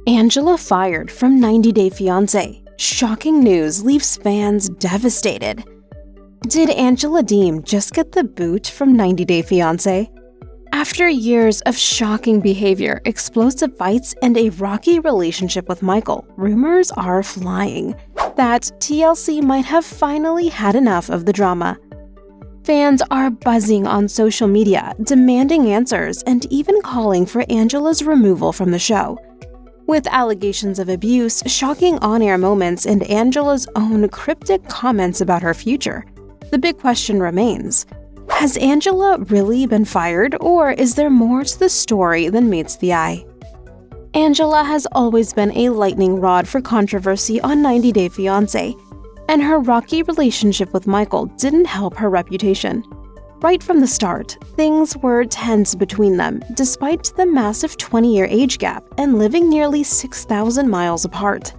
Angela fired from 90 Day Fiancé. Shocking news leaves fans devastated. Did Angela Deem just get the boot from 90 Day Fiancé? After years of shocking behavior, explosive fights, and a rocky relationship with Michael, rumors are flying that TLC might have finally had enough of the drama. Fans are buzzing on social media, demanding answers, and even calling for Angela's removal from the show. With allegations of abuse, shocking on-air moments, and Angela's own cryptic comments about her future, the big question remains: has Angela really been fired, or is there more to the story than meets the eye? Angela has always been a lightning rod for controversy on 90 Day Fiancé, and her rocky relationship with Michael didn't help her reputation. Right from the start, things were tense between them, despite the massive 20-year age gap and living nearly 6,000 miles apart.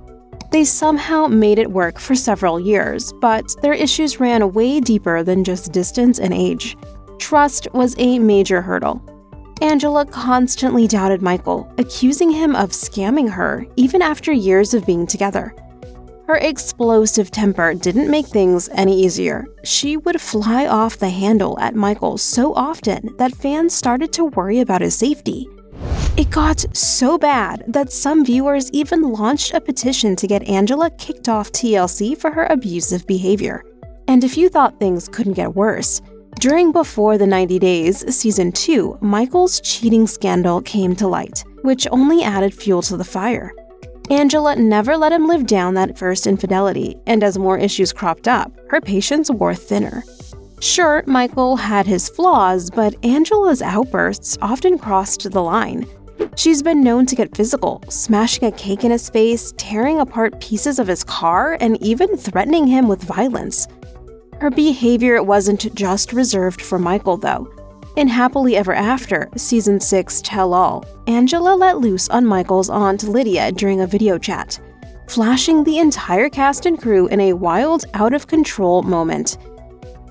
They somehow made it work for several years, but their issues ran way deeper than just distance and age. Trust was a major hurdle. Angela constantly doubted Michael, accusing him of scamming her even after years of being together. Her explosive temper didn't make things any easier. She would fly off the handle at Michael so often that fans started to worry about his safety. It got so bad that some viewers even launched a petition to get Angela kicked off TLC for her abusive behavior. And if you thought things couldn't get worse, during Before the 90 Days Season 2, Michael's cheating scandal came to light, which only added fuel to the fire. Angela never let him live down that first infidelity, and as more issues cropped up, her patience wore thinner. Sure, Michael had his flaws, but Angela's outbursts often crossed the line. She's been known to get physical, smashing a cake in his face, tearing apart pieces of his car, and even threatening him with violence. Her behavior wasn't just reserved for Michael, though. In Happily Ever After, Season 6 Tell All, Angela let loose on Michael's aunt Lydia during a video chat, flashing the entire cast and crew in a wild, out-of-control moment.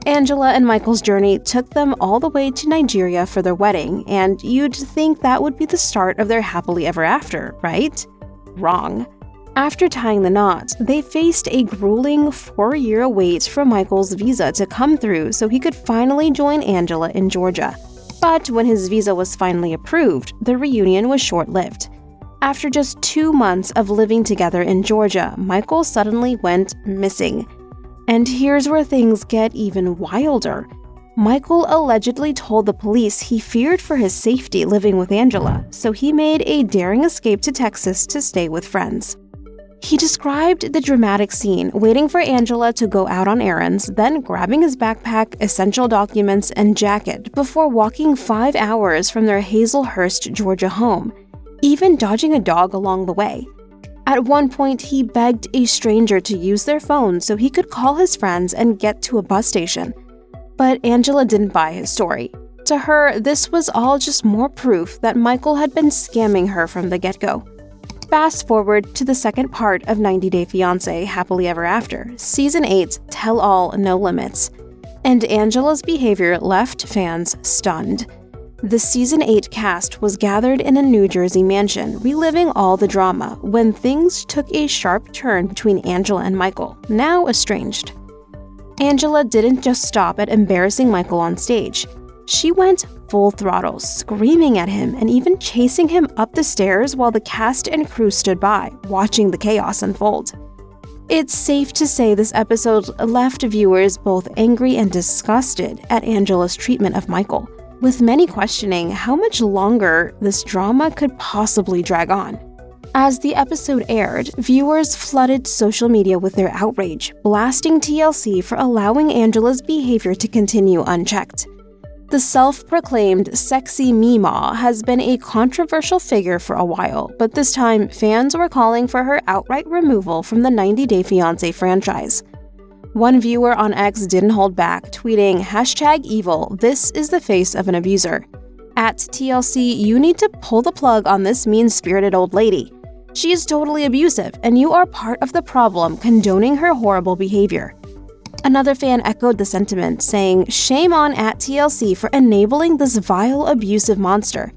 Angela and Michael's journey took them all the way to Nigeria for their wedding, and you'd think that would be the start of their happily ever after, right? Wrong. After tying the knot, they faced a grueling 4-year wait for Michael's visa to come through so he could finally join Angela in Georgia. But when his visa was finally approved, the reunion was short-lived. After just 2 months of living together in Georgia, Michael suddenly went missing. And here's where things get even wilder. Michael allegedly told the police he feared for his safety living with Angela, so he made a daring escape to Texas to stay with friends. He described the dramatic scene waiting for Angela to go out on errands, then grabbing his backpack, essential documents, and jacket before walking 5 hours from their Hazelhurst, Georgia home, even dodging a dog along the way. At one point, he begged a stranger to use their phone so he could call his friends and get to a bus station. But Angela didn't buy his story. To her, this was all just more proof that Michael had been scamming her from the get-go. Fast forward to the second part of 90 Day Fiancé Happily Ever After, Season 8 Tell All No Limits, and Angela's behavior left fans stunned. The Season 8 cast was gathered in a New Jersey mansion, reliving all the drama, when things took a sharp turn between Angela and Michael, now estranged. Angela didn't just stop at embarrassing Michael on stage. She went full throttle, screaming at him and even chasing him up the stairs while the cast and crew stood by, watching the chaos unfold. It's safe to say this episode left viewers both angry and disgusted at Angela's treatment of Michael, with many questioning how much longer this drama could possibly drag on. As the episode aired, viewers flooded social media with their outrage, blasting TLC for allowing Angela's behavior to continue unchecked. The self-proclaimed sexy Meemaw has been a controversial figure for a while, but this time fans were calling for her outright removal from the 90 Day Fiancé franchise. One viewer on X didn't hold back, tweeting #evil, this is the face of an abuser. At TLC, you need to pull the plug on this mean-spirited old lady. She is totally abusive, and you are part of the problem condoning her horrible behavior. Another fan echoed the sentiment, saying, shame on @TLC for enabling this vile, abusive monster.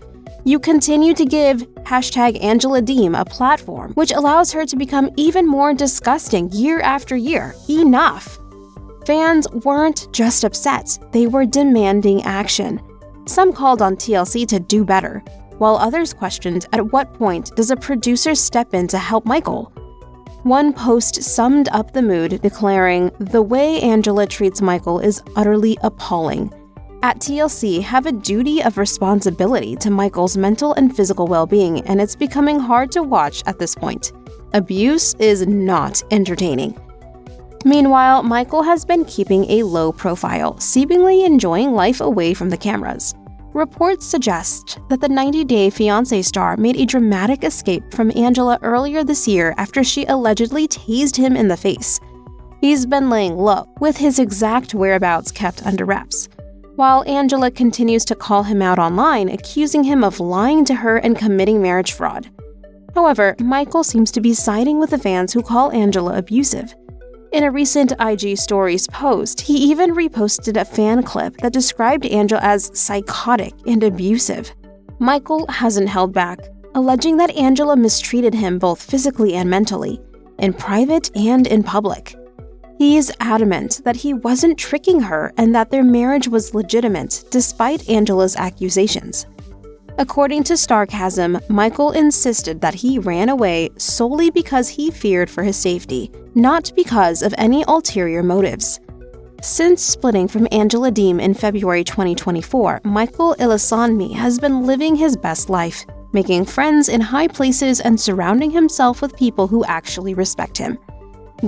You continue to give #Angela Deem a platform, which allows her to become even more disgusting year after year. Enough! Fans weren't just upset, they were demanding action. Some called on TLC to do better, while others questioned at what point does a producer step in to help Michael. One post summed up the mood, declaring, "The way Angela treats Michael is utterly appalling. At TLC have a duty of responsibility to Michael's mental and physical well-being, and it's becoming hard to watch at this point. Abuse is not entertaining." Meanwhile, Michael has been keeping a low profile, seemingly enjoying life away from the cameras. Reports suggest that the 90 Day Fiancé star made a dramatic escape from Angela earlier this year after she allegedly tased him in the face. He's been laying low, with his exact whereabouts kept under wraps, while Angela continues to call him out online, accusing him of lying to her and committing marriage fraud. However, Michael seems to be siding with the fans who call Angela abusive. In a recent IG Stories post, he even reposted a fan clip that described Angela as psychotic and abusive. Michael hasn't held back, alleging that Angela mistreated him both physically and mentally, in private and in public. He's adamant that he wasn't tricking her and that their marriage was legitimate despite Angela's accusations. According to Starcasm, Michael insisted that he ran away solely because he feared for his safety, not because of any ulterior motives. Since splitting from Angela Deem in February 2024, Michael Ilasanmi has been living his best life, making friends in high places and surrounding himself with people who actually respect him.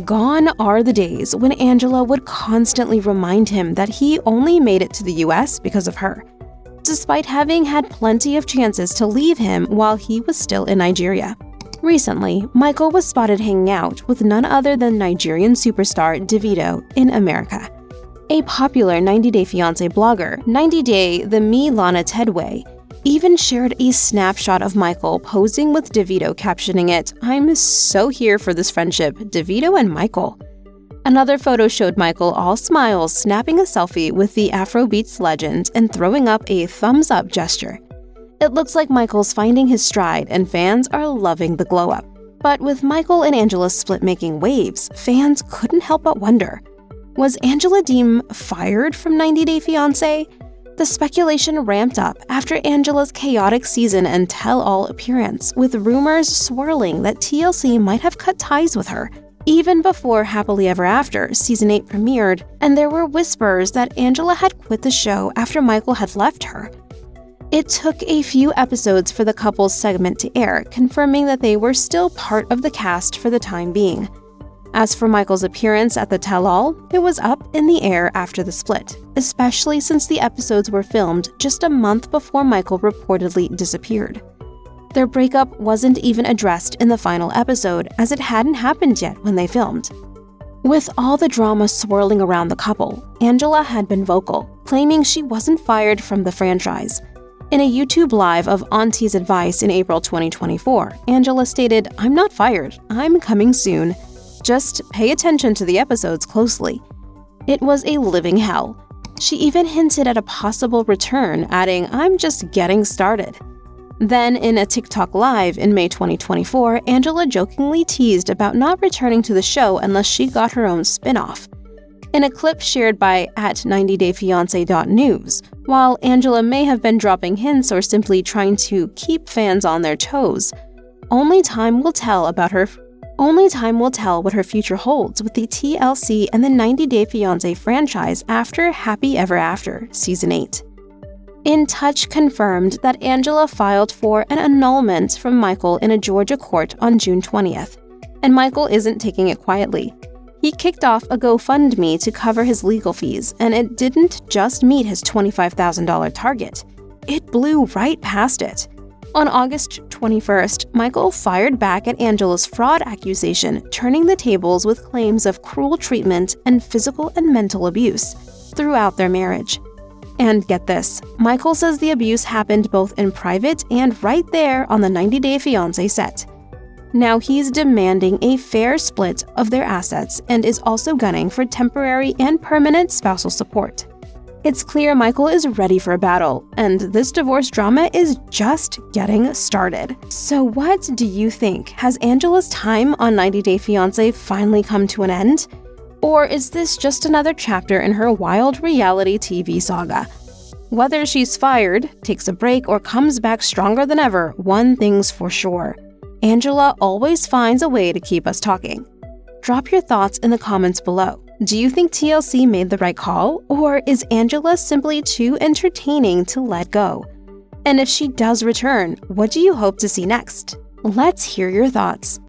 Gone are the days when Angela would constantly remind him that he only made it to the US because of her, despite having had plenty of chances to leave him while he was still in Nigeria. Recently, Michael was spotted hanging out with none other than Nigerian superstar Davido in America. A popular 90 Day Fiancé blogger, 90 Day the Me Lana Tedway, even shared a snapshot of Michael posing with Davido, captioning it, "I'm so here for this friendship, Davido and Michael." Another photo showed Michael all smiles, snapping a selfie with the Afrobeats legend and throwing up a thumbs-up gesture. It looks like Michael's finding his stride and fans are loving the glow-up. But with Michael and Angela's split making waves, fans couldn't help but wonder, was Angela Deem fired from 90 Day Fiancé? The speculation ramped up after Angela's chaotic season and tell-all appearance, with rumors swirling that TLC might have cut ties with her, even before Happily Ever After Season 8 premiered, and there were whispers that Angela had quit the show after Michael had left her. It took a few episodes for the couple's segment to air, confirming that they were still part of the cast for the time being. As for Michael's appearance at the tell-all, it was up in the air after the split, especially since the episodes were filmed just a month before Michael reportedly disappeared. Their breakup wasn't even addressed in the final episode, as it hadn't happened yet when they filmed. With all the drama swirling around the couple, Angela had been vocal, claiming she wasn't fired from the franchise. In a YouTube live of Auntie's Advice in April 2024, Angela stated, "I'm not fired, I'm coming soon. Just pay attention to the episodes closely." It was a living hell. She even hinted at a possible return, adding, "I'm just getting started." Then, in a TikTok live in May 2024, Angela jokingly teased about not returning to the show unless she got her own spin-off. In a clip shared by @90dayfiance.news, while Angela may have been dropping hints or simply trying to keep fans on their toes, only time will tell what her future holds with the TLC and the 90 Day Fiancé franchise after Happy Ever After Season 8. In Touch confirmed that Angela filed for an annulment from Michael in a Georgia court on June 20th, and Michael isn't taking it quietly. He kicked off a GoFundMe to cover his legal fees, and it didn't just meet his $25,000 target. It blew right past it. On August 21st, Michael fired back at Angela's fraud accusation, turning the tables with claims of cruel treatment and physical and mental abuse throughout their marriage. And get this, Michael says the abuse happened both in private and right there on the 90 Day Fiancé set. Now he's demanding a fair split of their assets and is also gunning for temporary and permanent spousal support. It's clear Michael is ready for a battle, and this divorce drama is just getting started. So what do you think? Has Angela's time on 90 Day Fiancé finally come to an end? Or is this just another chapter in her wild reality TV saga? Whether she's fired, takes a break, or comes back stronger than ever, one thing's for sure: Angela always finds a way to keep us talking. Drop your thoughts in the comments below. Do you think TLC made the right call, or is Angela simply too entertaining to let go? And if she does return, what do you hope to see next? Let's hear your thoughts.